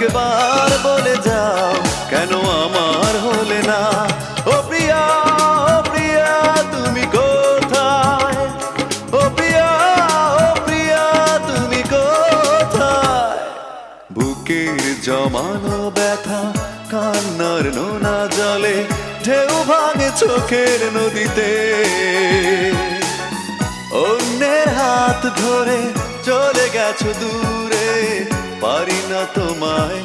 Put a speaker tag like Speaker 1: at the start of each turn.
Speaker 1: একবার বলে যাও কেন আমার হলে না। ও প্রিয়া, ও প্রিয়া তুমি কোথায়? ও প্রিয়া, ও প্রিয়া তুমি কোথায়? বুকের জমানো ব্যথা কান্নার নোনা জলে ঢেউ ভাঙে চোখের নদীতে। অন্যের হাত ধরে চলে গেছো দূরে, পারি না তোমায়